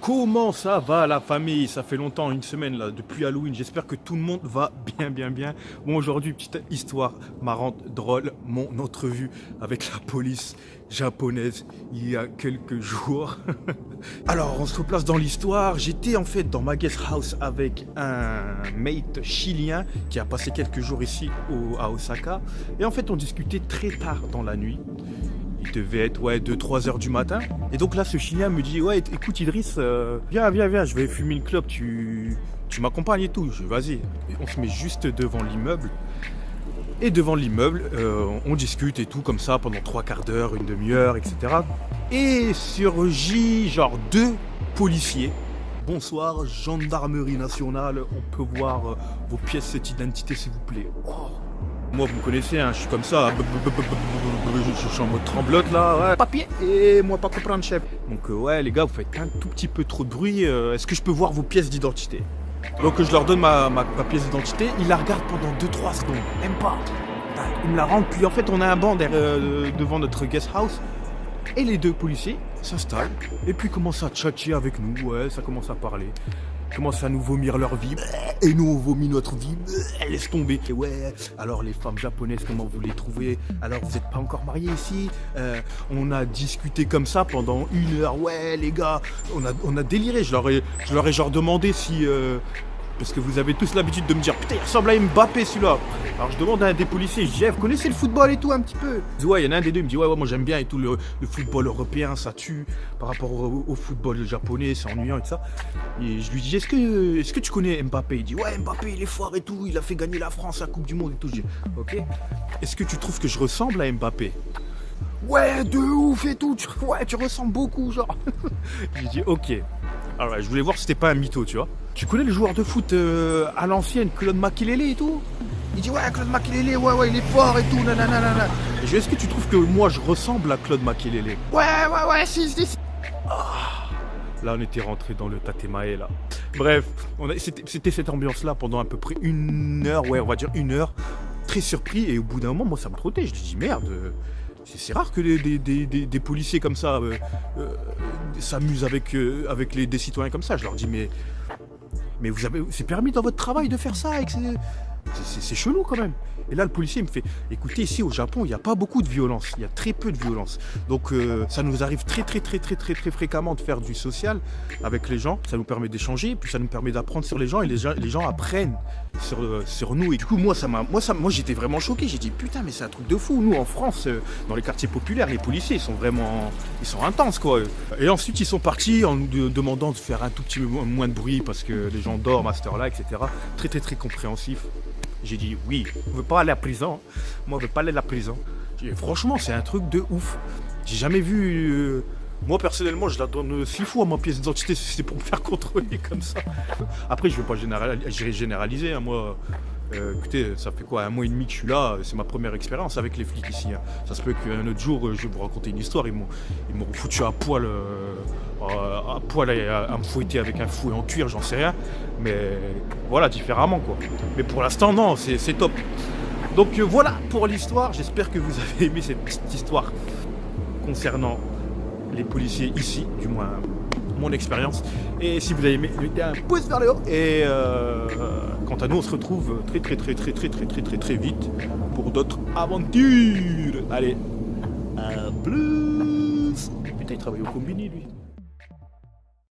Comment ça va la famille? Ça fait longtemps, une semaine là, depuis Halloween. J'espère que tout le monde va bien. Bon, aujourd'hui, petite histoire marrante, drôle. Mon entrevue avec la police japonaise il y a quelques jours. Alors, on se replace dans l'histoire. J'étais en fait dans ma guest house avec un mate chilien qui a passé quelques jours ici à Osaka. Et en fait, on discutait très tard dans la nuit. Il devait être 2-3 heures du matin. Et donc là, ce Chilien me dit, ouais, écoute Idriss, viens, je vais fumer une clope, tu m'accompagnes et tout. Je dis, vas-y. On se met juste devant l'immeuble. Et devant l'immeuble, on discute et tout, comme ça, pendant 3 quarts d'heure, une demi-heure, etc. Et surgit, genre, 2 policiers. Bonsoir, gendarmerie nationale, on peut voir vos pièces d'identité, s'il vous plaît. Oh. Moi, vous me connaissez, hein, je suis comme ça, je suis en mode tremblote là, ouais. Papier, et moi pas comprendre chef. Donc ouais les gars, vous faites un tout petit peu trop de bruit, est-ce que je peux voir vos pièces d'identité? Donc je leur donne ma pièce d'identité, ils la regardent pendant 2-3 secondes, même pas. Ils me la rendent, puis en fait on a un banc devant notre guest house, et les 2 policiers s'installent, et puis commencent à tchatcher avec nous, ouais, ça commence à parler. Commencent à nous vomir leur vie, et nous on vomit notre vie, laisse tomber. Et ouais, alors les femmes japonaises, comment vous les trouvez? Alors vous n'êtes pas encore mariés ici? On a discuté comme ça pendant 1 heure, ouais les gars, on a déliré. Je leur ai genre demandé si... parce que vous avez tous l'habitude de me dire, putain il ressemble à Mbappé celui-là. Alors je demande à un des policiers, je dis, vous connaissez le football et tout un petit peu? Je dis, ouais, il y en a un des 2, il me dit, ouais moi j'aime bien et tout, le football européen ça tue par rapport au football japonais, c'est ennuyant et tout ça. Et je lui dis, est-ce que tu connais Mbappé? Il dit, ouais Mbappé il est fort et tout, il a fait gagner la France à la Coupe du Monde et tout. Je dis, ok, est-ce que tu trouves que je ressemble à Mbappé? Ouais, de ouf et tout, tu ressembles beaucoup genre. J'ai dit, ok. Alors je voulais voir si c'était pas un mytho, tu vois. Tu connais le joueur de foot à l'ancienne, Claude Makélélé et tout? Il dit, ouais, Claude Makélélé, ouais, il est fort et tout, nanana. Et je dis, est-ce que tu trouves que moi je ressemble à Claude Makélélé? Ouais, si. Ah, là, on était rentré dans le tatemae, là. Bref, c'était cette ambiance-là pendant à peu près 1 heure, ouais, on va dire 1 heure. Très surpris, et au bout d'un moment, moi, ça me trottait. Je lui dis, merde, c'est rare que des policiers comme ça s'amusent avec des citoyens comme ça. Je leur dis, mais c'est permis dans votre travail de faire ça, c'est chelou quand même. Et là le policier me fait, écoutez, ici au Japon il n'y a pas beaucoup de violence, il y a très peu de violence. Donc ça nous arrive très fréquemment de faire du social avec les gens. Ça nous permet d'échanger, puis ça nous permet d'apprendre sur les gens, et les gens apprennent sur nous. Et du coup moi j'étais vraiment choqué. J'ai dit putain, mais c'est un truc de fou. Nous en France, dans les quartiers populaires, les policiers ils sont intenses quoi. Et ensuite ils sont partis en nous demandant de faire un tout petit peu moins de bruit parce que les gens dorment à cette heure-là, etc. Très compréhensif. J'ai dit oui, on veut pas aller à la prison. Moi, je veux pas aller à la prison. J'ai dit, franchement, c'est un truc de ouf. J'ai jamais vu. Moi, personnellement, je la donne 6 fois ma pièce d'identité si c'est pour me faire contrôler comme ça. Après, je veux pas généraliser. Hein. Moi, écoutez, ça fait quoi, 1 mois et demi que je suis là. C'est ma première expérience avec les flics ici. Hein. Ça se peut qu'un autre jour, je vais vous raconter une histoire. Ils m'ont foutu à poil et à me fouetter avec un fouet en cuir, j'en sais rien. Mais voilà, différemment quoi. Mais pour l'instant, non, c'est top. Donc voilà pour l'histoire. J'espère que vous avez aimé cette petite histoire concernant les policiers ici, du moins mon expérience. Et si vous avez aimé, mettez un pouce vers le haut. Et quant à nous, on se retrouve très vite pour d'autres aventures. Allez, à plus. Putain, il travaille au combini lui.